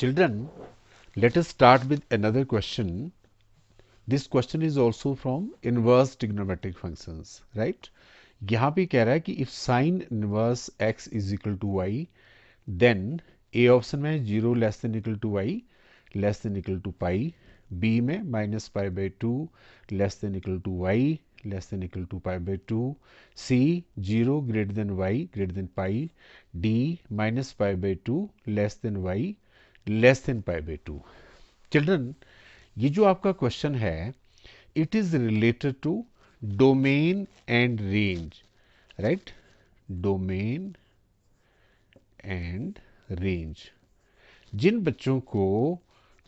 Children, let us start with another question. This question is also from inverse trigonometric functions, right? यहाँ पे कह रहा है कि if sin inverse x is equal to y, then A option में 0 less than equal to y less than equal to pi, B में minus pi by two less than equal to y less than equal to pi by two, C 0 greater than y greater than pi, D minus pi by two less than y less than pi by two. Children, ये जो आपका question है, it is related to domain and range, right? Domain and range. जिन बच्चों को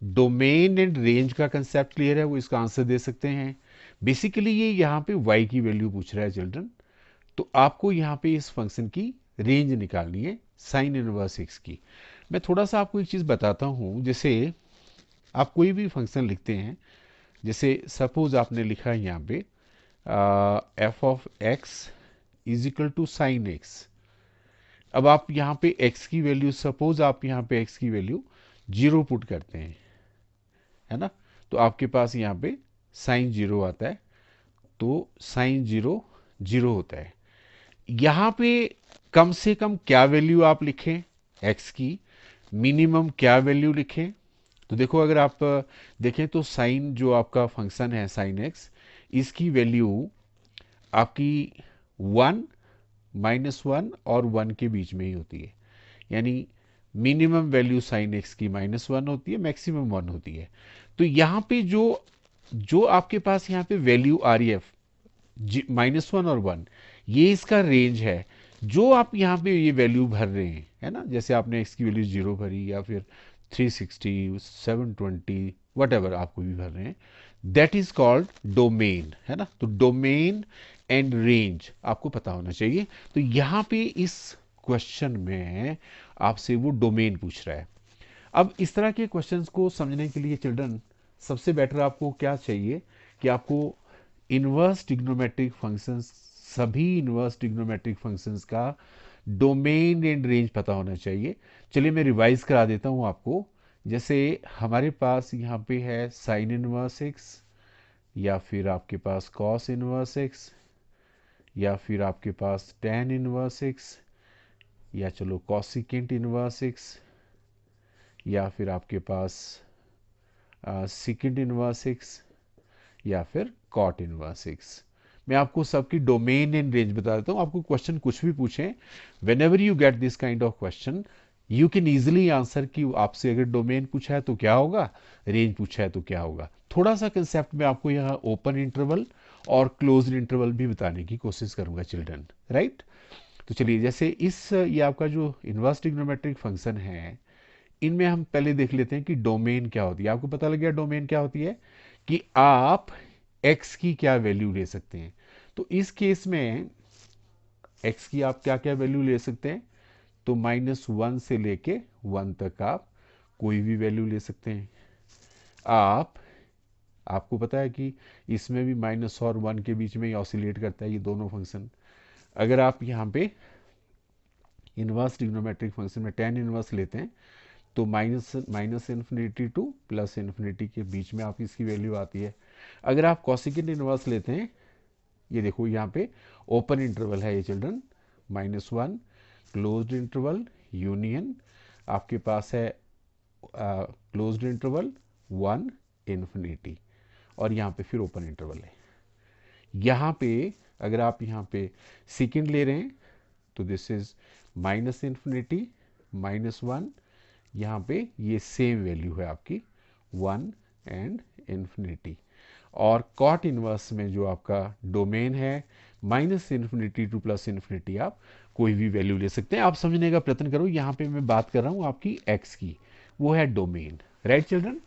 domain and range का concept clear है वो इसका आंसर दे सकते हैं। बेसिकली ये यहाँ पे y की वैल्यू पूछ रहा है चिल्ड्रन, तो आपको यहाँ पे इस फंक्शन की रेंज निकालनी है साइन इनवर्स x की। मैं थोड़ा सा आपको एक चीज़ बताता हूँ। जैसे आप कोई भी फंक्शन लिखते हैं, जैसे सपोज आपने लिखा है यहाँ पे F of X is equal to sine X. अब आप यहाँ पे x की वैल्यू, सपोज आप यहाँ पे x की वैल्यू 0 पुट करते हैं, है ना? तो आपके पास यहाँ पे साइन 0 आता है, तो साइन 0 0 होता है। यहाँ पे कम से कम क्या वैल्यू आप लिखें x की, मिनिमम क्या वैल्यू लिखें? तो देखो, अगर आप देखें तो साइन जो आपका फंक्शन है साइन एक्स, इसकी वैल्यू आपकी 1, -1 और 1 के बीच में ही होती है। यानी मिनिमम वैल्यू साइन एक्स की -1 होती है, मैक्सिमम 1 होती है। तो यहाँ पे जो जो आपके पास यहाँ पे वैल्यू आ रही है -1 और 1, ये इसका रेंज है। जो आप यहाँ पे ये वैल्यू भर रहे हैं, है ना, जैसे आपने एक्स की वैल्यू 0 भरी या फिर 360, 720, वट एवर आप कोई भी भर रहे हैं, दैट इज कॉल्ड डोमेन, है ना? तो डोमेन एंड रेंज आपको पता होना चाहिए। तो यहाँ पे इस क्वेश्चन में आपसे वो डोमेन पूछ रहा है। अब इस तरह के क्वेश्चंस को समझने के लिए चिल्ड्रन, सबसे बेटर आपको क्या चाहिए कि आपको इनवर्स ट्रिग्नोमेट्रिक फंक्शंस, सभी इनवर्स ट्रिग्नोमेट्रिक फंक्शंस का डोमेन एंड रेंज पता होना चाहिए। चलिए मैं रिवाइज करा देता हूँ आपको। जैसे हमारे पास यहाँ पे है साइन इनवर्स एक्स, या फिर आपके पास कॉस इनवर्स एक्स, या फिर आपके पास टेन इनवर्स एक्स, या चलो कॉसिकेंट इनवर्स एक्स, या फिर आपके पास सिकेंड इनवर्स एक्स, या फिर कॉट इनवर्स एक्स। मैं आपको सबकी डोमेन एंड रेंज बता देता हूँ। आपको क्वेश्चन कुछ भी पूछें, when ever you get this kind of question, you can easily answer कि आपसे अगर डोमेन पूछा है तो क्या होगा, रेंज पूछा है तो क्या होगा। थोड़ा सा कंसेप्ट में आपको यहाँ ओपन इंटरवल और क्लोज इंटरवल भी बताने की कोशिश करूंगा चिल्ड्रन, राइट? तो चलिए, जैसे ये आपका जो इनवर्स ट्रिग्नोमेट्रिक फंक्शन है, इनमें हम पहले देख लेते हैं कि डोमेन क्या होती है। आपको पता लग गया डोमेन क्या होती है, कि आप x की क्या वैल्यू ले सकते हैं। तो इस केस में x की आप क्या क्या वैल्यू ले सकते हैं, तो -1 से लेके 1 तक आप कोई भी वैल्यू ले सकते हैं। आपको पता है कि इसमें भी माइनस और 1 के बीच में ही ऑसिलेट करता है ये दोनों फंक्शन। अगर आप यहाँ पे इनवर्स ट्रिग्नोमेट्रिक फंक्शन में टेन इनवर्स लेते हैं, तो minus infinity two plus infinity के बीच में आप इसकी वैल्यू आती है। अगर आप कॉसिकेंट इनवर्स लेते हैं, ये देखो यहाँ पे ओपन इंटरवल है ये चिल्ड्रन, -1, क्लोज्ड इंटरवल, यूनियन, आपके पास है क्लोज्ड इंटरवल 1, इन्फिनिटी, और यहाँ पे फिर ओपन इंटरवल है। यहाँ पे अगर आप यहाँ पे सेकेंड ले रहे हैं, तो दिस इज माइनस इन्फिनिटी, -1, यहाँ पे ये सेम वैल्यू है आपकी 1 एंड इन्फिनिटी। और कॉट इनवर्स में जो आपका डोमेन है, -इन्फिनिटी टू प्लस इन्फिनिटी, आप कोई भी वैल्यू ले सकते हैं। आप समझने का प्रयत्न करो, यहाँ पे मैं बात कर रहा हूँ आपकी एक्स की, वो है डोमेन, राइट चिल्ड्रन?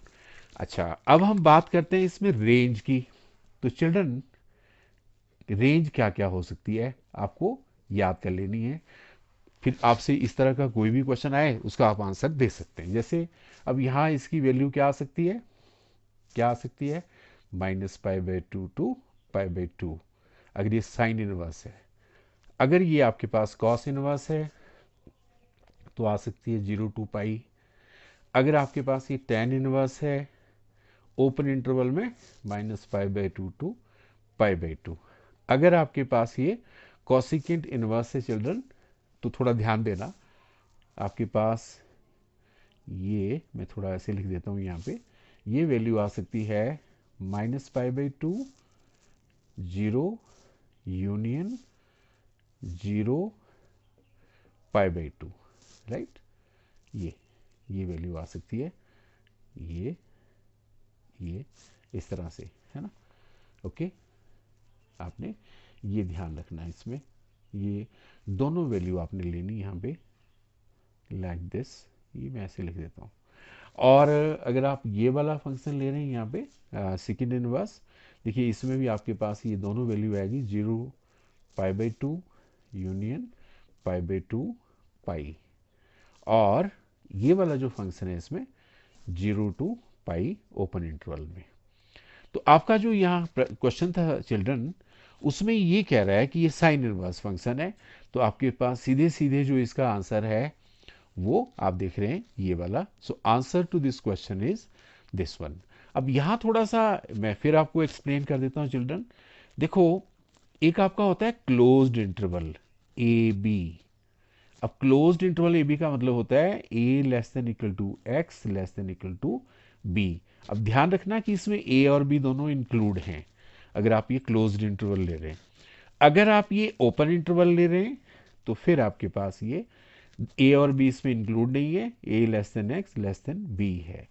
अच्छा, अब हम बात करते हैं इसमें रेंज की। तो चिल्ड्रन, रेंज क्या क्या हो सकती है आपको याद कर लेनी है, फिर आपसे इस तरह का कोई भी क्वेश्चन आए उसका आप आंसर दे सकते हैं। जैसे अब यहाँ इसकी वैल्यू क्या आ सकती है, क्या आ सकती है, -π/2 टू π/2, अगर ये साइन इनवर्स है। अगर ये आपके पास कॉस इनवर्स है, तो आ सकती है 0 to π। अगर आपके पास ये tan इनवर्स है ओपन इंटरवल में -π/2 टू π/2। अगर आपके पास ये कॉसिकेंट इनवर्स है चिल्ड्रन, तो थोड़ा ध्यान देना, आपके पास ये मैं थोड़ा ऐसे लिख देता हूँ यहाँ पे, ये वैल्यू आ सकती है -π/2, 0 यूनियन 0 π/2, राइट। ये वैल्यू आ सकती है, ये इस तरह से, है ना। ओके, आपने ये ध्यान रखना है इसमें, ये दोनों वैल्यू आपने लेनी यहाँ पे लाइक दिस, ये मैं ऐसे लिख देता हूँ। और अगर आप ये वाला फंक्शन ले रहे हैं यहाँ पे सेकेंड इनवर्स, देखिए इसमें भी आपके पास ये दोनों वैल्यू आएगी, 0 π/2 यूनियन π/2 पाई, और ये वाला जो फंक्शन है इसमें 0 टू पाई ओपन इंटरवल में। तो आपका जो यहाँ क्वेश्चन था चिल्ड्रन, उसमें ये कह रहा है कि ये साइन इनवर्स फंक्शन है, तो आपके पास सीधे सीधे जो इसका आंसर है वो आप देख रहे हैं ये वाला। So answer to this question is this one. अब यहाँ थोड़ा सा मैं फिर आपको एक्सप्लेन कर देता हूँ चिल्ड्रन। देखो, एक आपका होता है क्लोज्ड इंटरवल ए बी। अब क्लोज्ड इंटरवल ए बी का मतलब होता है A less than equal to X less than equal to B. अब ध्यान रखना कि इसमें ए और बी दोनों इंक्लूड हैं अगर आप ये क्लोज्ड इंटरवल ले रहे हैं। अगर आप ये ओपन इंटरवल ले रहे हैं तो फिर आपके पास ये ए और बी इसमें इंक्लूड नहीं है, A less than X less than B है।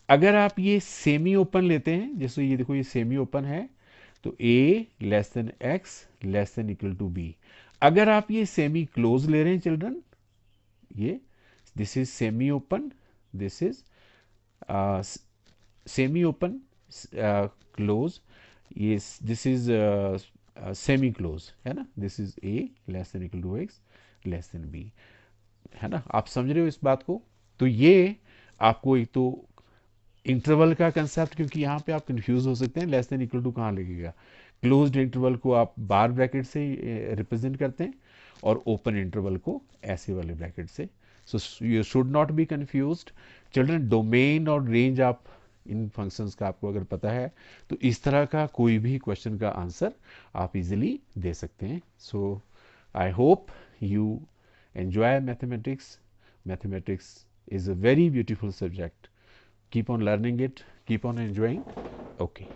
अगर आप ये सेमी ओपन लेते हैं, जैसे ये देखो ये सेमी ओपन है, तो A less than X less than equal to B. अगर आप ये सेमी क्लोज ले रहे हैं चिल्ड्रन, ये this is semi open, this is semi open close, ये दिस इज सेमी क्लोज, है ना। This is A less than equal to X less than B, है ना। आप समझ रहे हो इस बात को। तो ये आपको एक तो इंटरवल का कंसेप्ट, क्योंकि यहाँ पे आप कंफ्यूज हो सकते हैं, लेस देन इक्वल टू कहाँ लगेगा। क्लोज्ड इंटरवल को आप बार ब्रैकेट से रिप्रेजेंट करते हैं और ओपन इंटरवल को ऐसे वाले ब्रैकेट से। So you should not be confused children. Domain और रेंज आप इन फंक्शंस का आपको अगर पता है तो इस तरह का कोई भी क्वेश्चन का आंसर आप इजीली दे सकते हैं। So I hope you enjoy mathematics. Mathematics is a very beautiful subject. Keep on learning it, keep on enjoying. Okay.